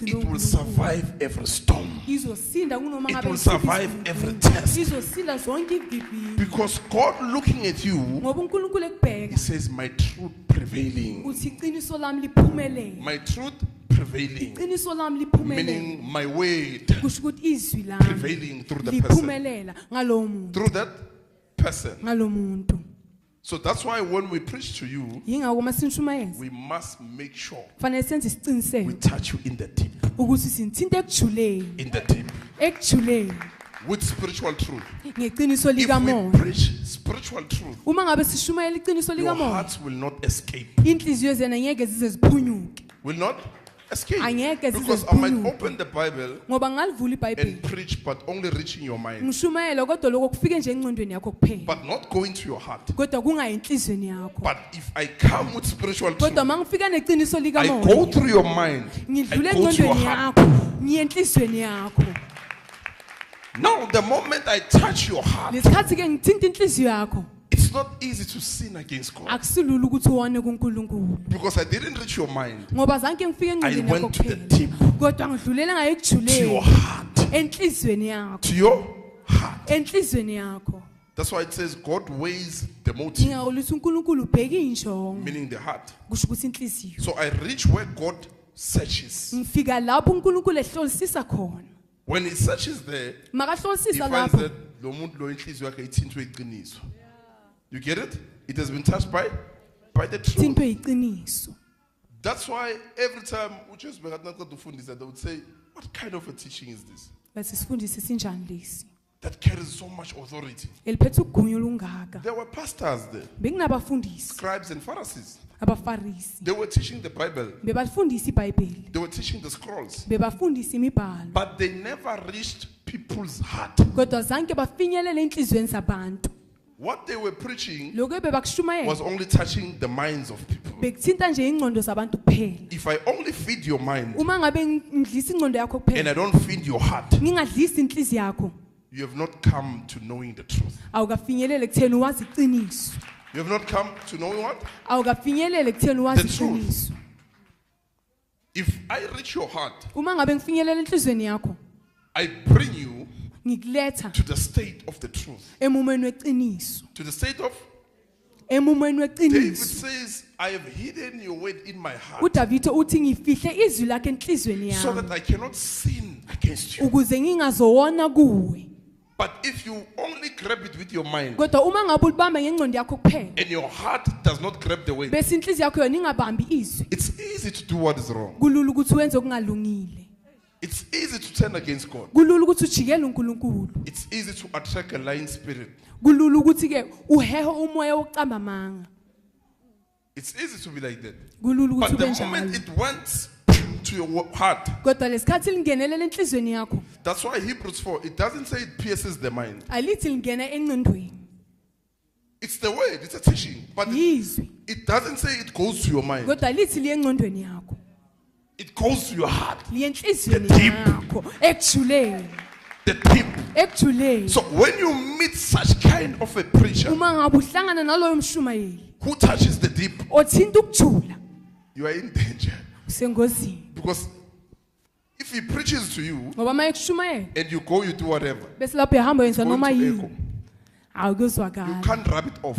It will survive every storm. It will survive every test. Because God looking at you, He says, my truth prevailing. My truth prevailing. Meaning my word prevailing through the person. Through that person. So that's why when we preach to you, we must make sure we touch you in the deep. In the deep. With spiritual truth. If we preach spiritual truth, your hearts will not escape. Will not escape. Because I might open the Bible and preach, but only reaching your mind, but not going to your heart. But if I come with spiritual truth, I go through your mind, I go to your heart. Now the moment I touch your heart, it's not easy to sin against God. Because I didn't reach your mind. I went to the deep. To your heart. To your heart. That's why it says God weighs the motive. Meaning the heart. So I reach where God searches. When He searches there, He finds that you get it? It has been touched by the truth. That's why every time they would say, what kind of a teaching is this? That carries so much authority. There were pastors there, scribes and Pharisees. They were teaching the Bible. They were teaching the scrolls. But they never reached people's heart. What they were preaching was only touching the minds of people. If I only feed your mind and I don't feed your heart, you have not come to knowing the truth. You have not come to knowing what? The truth. If I reach your heart, I bring you to the state of the truth. To the state of? David says, I have hidden your word in my heart so that I cannot sin against you. But if you only grab it with your mind and your heart does not grab the word, it's easy to do what is wrong. It's easy to turn against God. It's easy to attract a lying spirit. It's easy to be like that. But the moment it went to your heart, that's why Hebrews 4, it doesn't say it pierces the mind. It's the word, it's a teaching. But it doesn't say it goes to your mind. It goes to your heart. The deep. So when you meet such kind of a preacher who touches the deep, you are in danger. Because if he preaches to you and you go, you do whatever, you can't rub it off.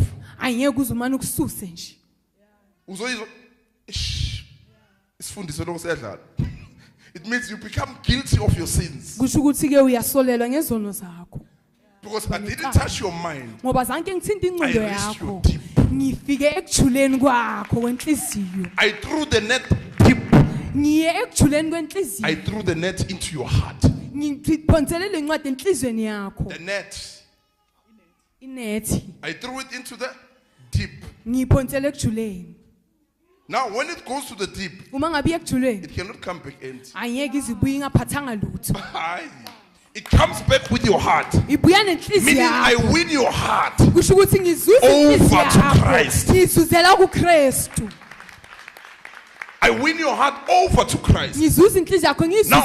It means you become guilty of your sins. Because I didn't touch your mind, I reached your deep. I threw the net deep. I threw the net into your heart. The net. I threw it into the deep. Now, when it goes to the deep, it cannot come back empty. It comes back with your heart. Meaning, I win your heart over to Christ. I win your heart over to Christ. Now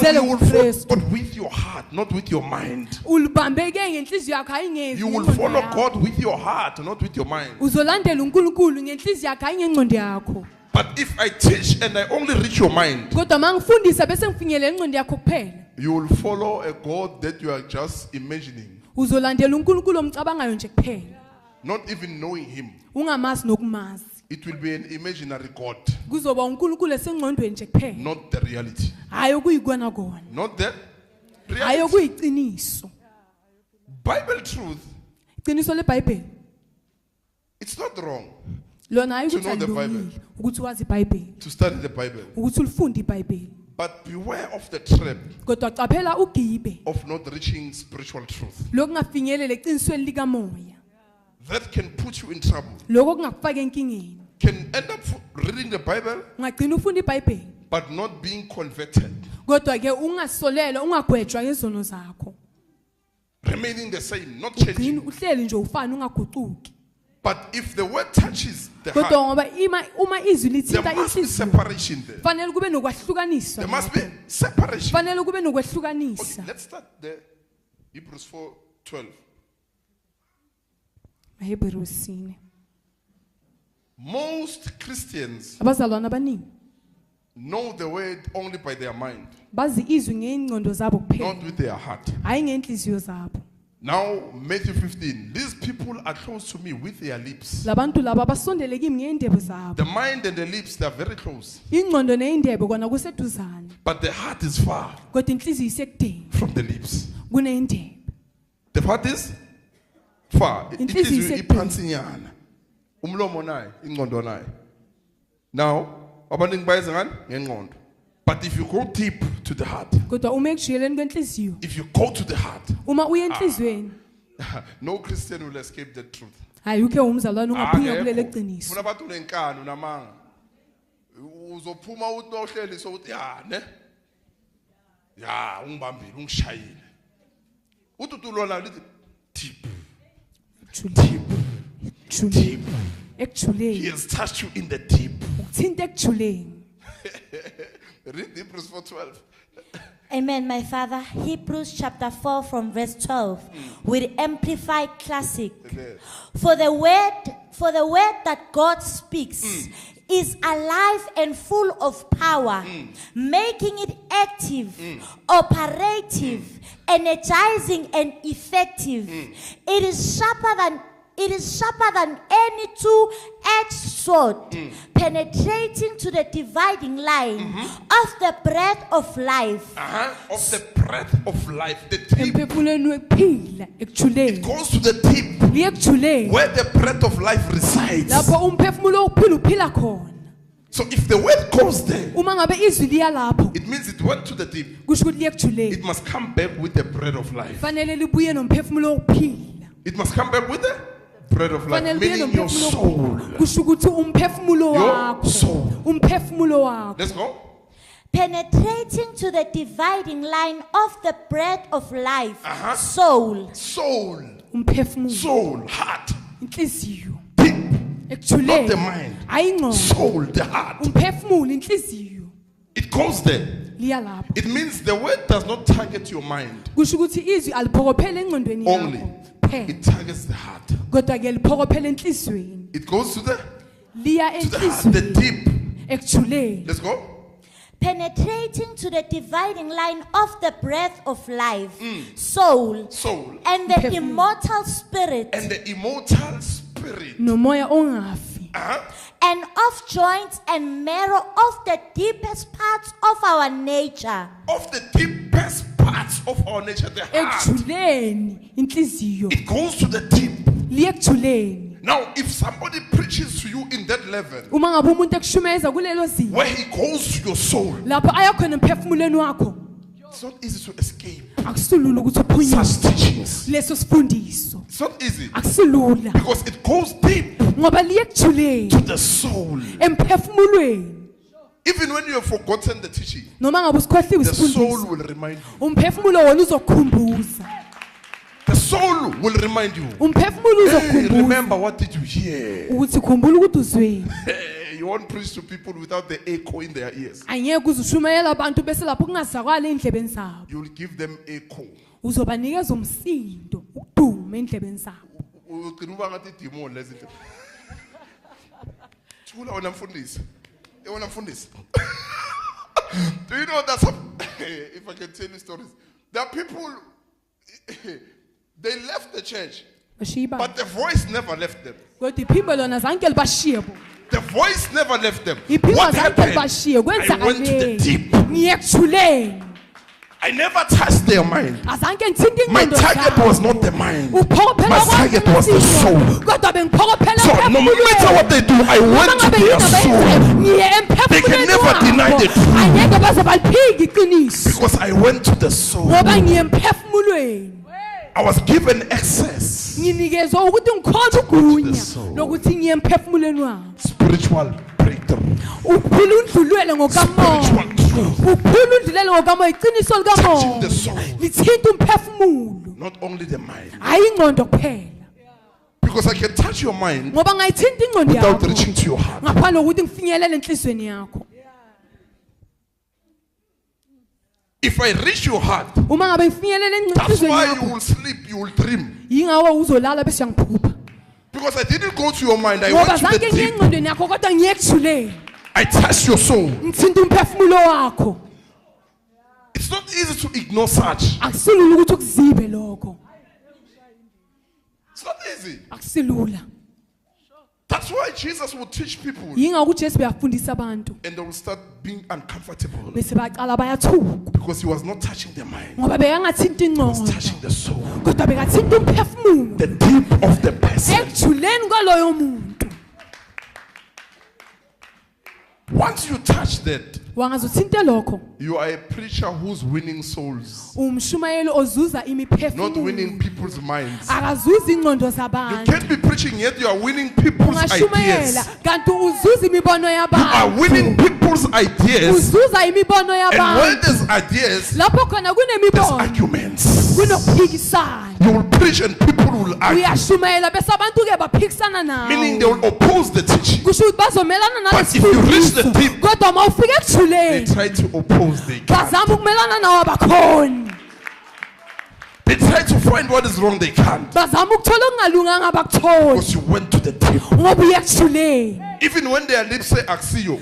you will follow God with your heart, not with your mind. You will follow God with your heart, not with your mind. But if I teach and I only reach your mind, you will follow a God that you are just imagining, not even knowing him. It will be an imaginary God, not the reality. Not the reality. Bible truth, it's not wrong to know the Bible, to study the Bible. But beware of the trap of not reaching spiritual truth. That can put you in trouble. Can end up reading the Bible but not being converted. Remaining the same, not changing. But if the word touches the heart, there must be separation there. There must be separation. Okay, let's start there. Hebrews 4:12. Most Christians know the word only by their mind, not with their heart. Now, Matthew 15, these people are close to me with their lips. The mind and the lips, they are very close. But the heart is far from the lips. The heart is far. Now, but if you go deep to the heart, if you go to the heart, no Christian will escape the truth. Actually, he has touched you in the deep. Read Hebrews 4:12. Amen, my father. Hebrews chapter 4 from verse 12 with Amplified Classic. For the word that God speaks is alive and full of power, making it active, operative, energizing, and effective. It is sharper than any two-edged sword, penetrating to the dividing line of the breath of life. Of the breath of life, the deep. It goes to the deep, where the breath of life resides. So if the word goes there, it means it went to the deep. It must come back with the breath of life. It must come back with the bread of life, meaning your soul. Your soul. Let's go. Penetrating to the dividing line of the bread of life, soul. Soul. Soul, heart. Deep. Not the mind. Soul, the heart. It goes there. It means the word does not target your mind only. It targets the heart. It goes to the heart, the deep. Let's go. Penetrating to the dividing line of the breath of life, soul, and the immortal spirit. And the immortal spirit. And of joints and marrow of the deepest parts of our nature. Of the deepest parts of our nature, the heart. It goes to the deep. Now, if somebody preaches to you in that level, where he goes to your soul, it's not easy to escape such teachings. It's not easy because it goes deep to the soul. Even when you have forgotten the teaching, the soul will remind you. The soul will remind you. Hey, remember, what did you hear? You won't preach to people without the echo in their ears. You will give them echo. Do you know that some, if I can tell you stories, there are people, they left the church, but the voice never left them. The voice never left them. What happened? I went to the deep. I never touched their mind. My target was not the mind. My target was the soul. So no matter what they do, I went to their soul. They can never deny the truth. Because I went to the soul. I was given access to the soul. Spiritual breakthrough. Spiritual truth. Touching the soul. Not only the mind. Because I can touch your mind without reaching to your heart. If I reach your heart, that's why you will sleep, you will dream. Because I didn't go to your mind, I went to the deep. I touched your soul. It's not easy to ignore such. It's not easy. That's why Jesus will teach people and they will start being uncomfortable. Because he was not touching their mind. He was touching the soul. The deep of the person. Once you touch that, you are a preacher who's winning souls, not winning people's minds. You can't be preaching yet you are winning people's ideas. You are winning people's ideas. And when there's ideas, there's arguments. You will preach and people will argue. Meaning they will oppose the teaching. But if you reach the deep, they try to oppose, they can't. They try to find what is wrong, they can't. Because you went to the deep. Even when their lips say Axio,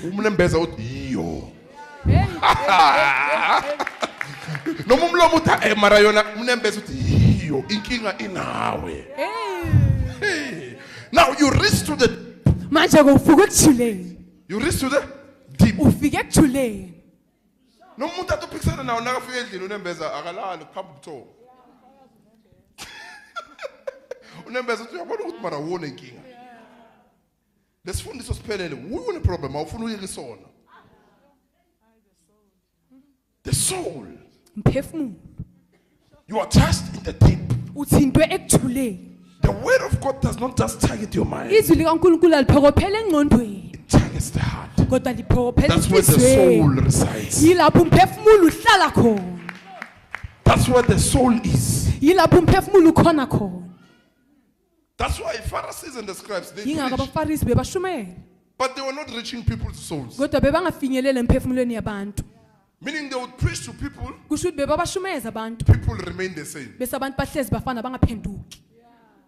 now you reach to the deep. No muntu atophikisana nawo nakafika endlini uNembeza akalali phambi buthongo. uNembeza uthi uyabona ukuthi mara wona inkinga. Lesifundiso siphelele une problem awufuna uyeke isona. The soul. You are touched in the deep. The word of God does not just target your mind. It targets the heart. That's where the soul resides. That's where the soul is. That's why Pharisees and the scribes, they preach, but they were not reaching people's souls. Meaning they would preach to people, people remain the same.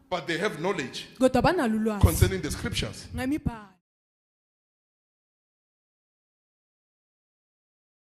But they have knowledge concerning the scriptures.